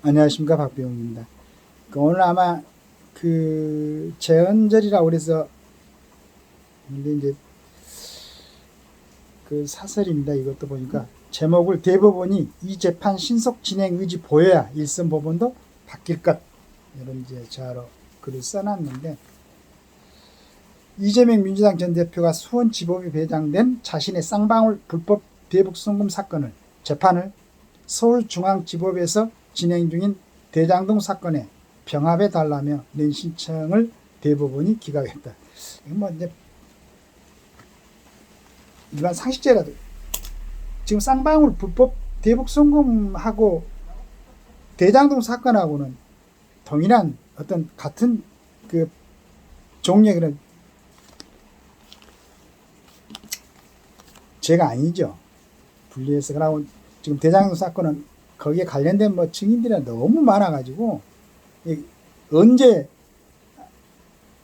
안녕하십니까, 박병웅입니다. 오늘 아마 재헌절이라고 그래서 근데 이제 사설입니다. 이것도 보니까 제목을 대법원이 이 재판 신속 진행 의지 보여야 일선 법원도 바뀔 것, 이런 이제 자로 글을 써놨는데, 이재명 민주당 전 대표가 수원지법에 배당된 자신의 쌍방울 불법 대북 송금 사건을 재판을 서울중앙지법에서 진행 중인 대장동 사건에 병합해 달라며 낸 신청을 대법원이 기각했다. 이건 뭐 이제 일반 상식죄라도, 지금 쌍방울 불법 대북 송금하고 대장동 사건하고는 동일한 어떤 같은 종류의 그런 죄가 아니죠. 분리해서. 그러고 지금 대장동 사건은 거기에 관련된 증인들이 너무 많아가지고 언제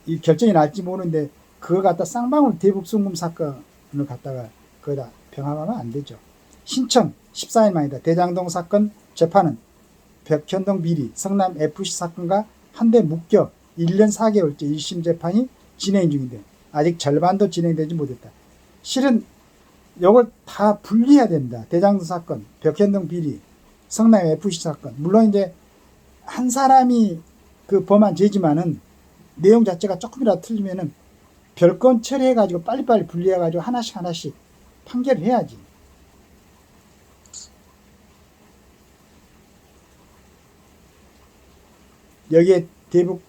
이 결정이 날지 모르는데 그걸 갖다 쌍방울 대북 송금 사건을 갖다가 거기다 병합하면 안 되죠. 신청 14일 만이다. 대장동 사건 재판은 백현동 비리, 성남 FC 사건과 한데 묶여 1년 4개월째 1심 재판이 진행 중인데 아직 절반도 진행되지 못했다. 실은 이걸 다 분리해야 된다. 대장동 사건, 백현동 비리, 성남 FC 사건. 물론 이제 한 사람이 범한 죄지만은 내용 자체가 조금이라도 틀리면은 별건 처리해가지고 빨리빨리 분리해가지고 하나씩 판결을 해야지. 여기에 대북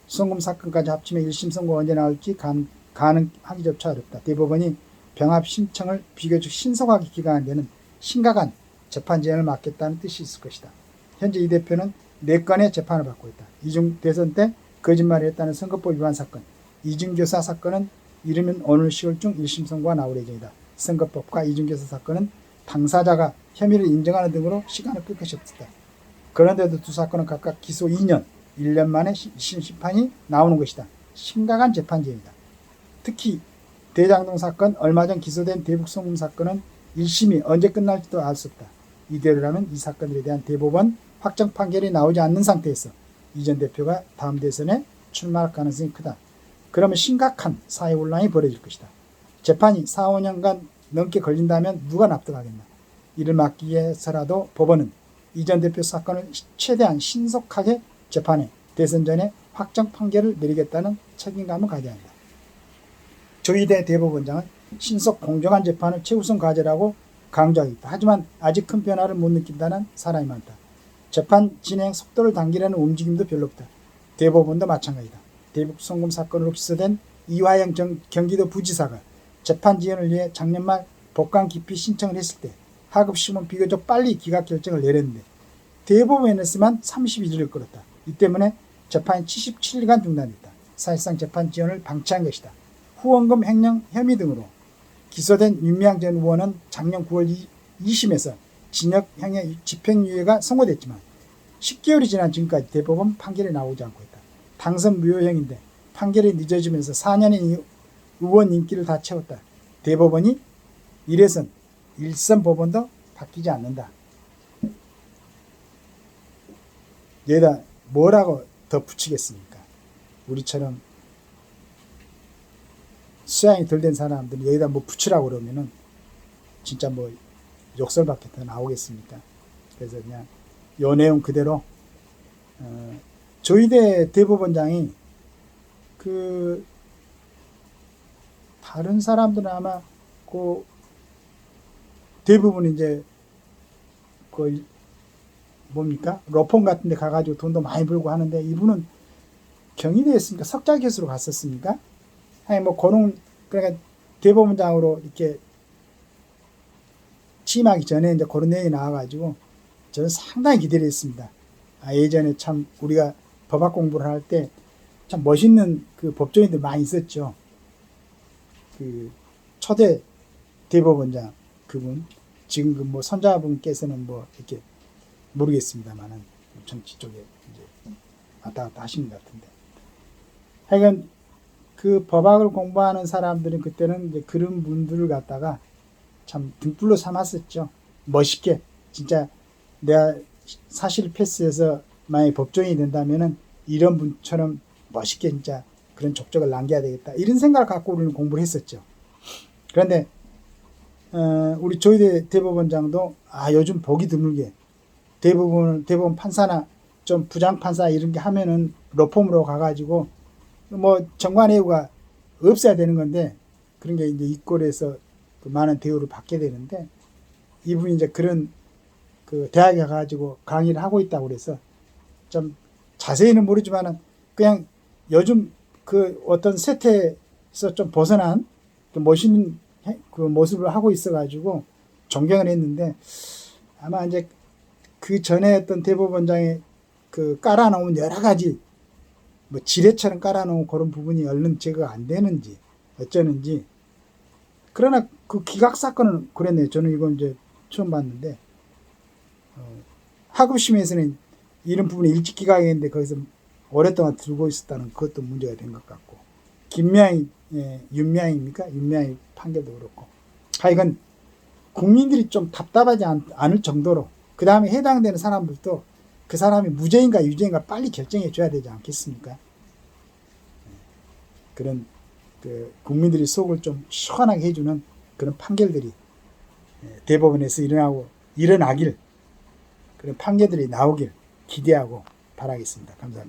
송금 사건까지 합치면 1심 선고 언제 나올지 가능하기조차 어렵다. 대법원이 병합 신청을 비교적 신속하게 기각한 데는 심각한 재판 제한을 막겠다는 뜻이 있을 것이다. 현재 이 대표는 4건의 재판을 받고 있다. 이중 대선 때 거짓말을 했다는 선거법 위반 사건, 이중교사 사건은 이르면 오늘 10월 중 1심 선고가 나올 예정이다. 선거법과 이중교사 사건은 당사자가 혐의를 인정하는 등으로 시간을 끌 것이 없었다. 그런데도 두 사건은 각각 기소 2년, 1년 만에 1심 심판이 나오는 것이다. 심각한 재판 제한이다. 특히 대장동 사건, 얼마 전 기소된 대북송금 사건은 1심이 언제 끝날지도 알 수 없다. 이대로라면 이 사건들에 대한 대법원 확정 판결이 나오지 않는 상태에서 이 전 대표가 다음 대선에 출마할 가능성이 크다. 그러면 심각한 사회 혼란이 벌어질 것이다. 재판이 4, 5년간 넘게 걸린다면 누가 납득하겠나. 이를 막기 위해서라도 법원은 이 전 대표 사건을 최대한 신속하게 재판해 대선 전에 확정 판결을 내리겠다는 책임감을 가져야 한다. 조희대 대법원장은 신속 공정한 재판을 최우선 과제라고 강조하고 있다. 하지만 아직 큰 변화를 못 느낀다는 사람이 많다. 재판 진행 속도를 당기려는 움직임도 별로 없다. 대법원도 마찬가지다. 대북 송금 사건으로 기소된 이화영 경기도 부지사가 재판 지연을 위해 작년 말 법관 기피 신청을 했을 때 하급심은 비교적 빨리 기각 결정을 내렸는데 대법원에서만 31일을 끌었다. 이 때문에 재판이 77일간 중단됐다. 사실상 재판 지연을 방치한 것이다. 후원금 횡령 혐의 등으로 기소된 윤미향 전 의원은 작년 9월 2심에서 징역형의 집행유예가 선고됐지만 10개월이 지난 지금까지 대법원 판결이 나오지 않고 있다. 당선 무효형인데 판결이 늦어지면서 4년의 의원 임기를 다 채웠다. 대법원이 이래선 일선 법원도 바뀌지 않는다. 여기다 뭐라고 더 붙이겠습니까? 우리처럼 수양이 덜 된 사람들이 여기다 뭐 붙이라고 그러면은 진짜 욕설밖에 더 나오겠습니까? 그래서 그냥 요 내용 그대로 조희대 대법원장이 다른 사람들은 아마 대부분 이제 뭡니까? 로펌 같은 데 가가지고 돈도 많이 벌고 하는데 이분은 경희대에 있으니까 석좌 교수로 갔었습니까? 아니 그러니까 대법원장으로 이렇게 취임하기 전에 이제 그런 내용이 나와가지고 저는 상당히 기대를 했습니다. 예전에 참 우리가 법학 공부를 할 때 참 멋있는 법조인들 많이 있었죠. 초대 대법원장 그분, 지금 손자분께서는 이렇게 모르겠습니다만은 정치 쪽에 이제 왔다 갔다 하시는 것 같은데. 하여간 법학을 공부하는 사람들은 그때는 이제 그런 분들을 갖다가 참 등불로 삼았었죠. 멋있게. 진짜 내가 사실 패스해서 만약에 법정이 된다면은 이런 분처럼 멋있게 진짜 그런 족적을 남겨야 되겠다. 이런 생각을 갖고 우리는 공부를 했었죠. 그런데 우리 조희대 대법원장도 요즘 보기 드물게 대법원 판사나 좀 부장판사 이런 게 하면은 로펌으로 가가지고 뭐 정관예우가 없어야 되는 건데 그런 게 이제 입고해서 그 많은 대우를 받게 되는데 이분이 이제 그런 그 대학에 가가지고 강의를 하고 있다고 그래서 좀 자세히는 모르지만은 그냥 요즘 그 어떤 세태에서 좀 벗어난 그 멋있는 그 모습을 하고 있어가지고 존경을 했는데 아마 이제 그 전에 어떤 대법원장의 그 깔아놓은 여러 가지 뭐 지뢰처럼 깔아놓은 그런 부분이 얼른 제거가 안 되는지 어쩌는지 그러나 그 기각 사건은 그랬네요. 저는 이건 이제 처음 봤는데 하급심에서는 이런 부분이 일찍 기각했는데 거기서 오랫동안 들고 있었다는 그것도 문제가 된 것 같고 김명희 윤명희입니까? 윤명희 판결도 그렇고 하여간 국민들이 좀 답답하지 않을 정도로 그 다음에 해당되는 사람들도 그 사람이 무죄인가 유죄인가 빨리 결정해 줘야 되지 않겠습니까? 그런 그 국민들이 속을 좀 시원하게 해주는 그런 판결들이 대법원에서 일어나길 그런 판결들이 나오길 기대하고 바라겠습니다. 감사합니다.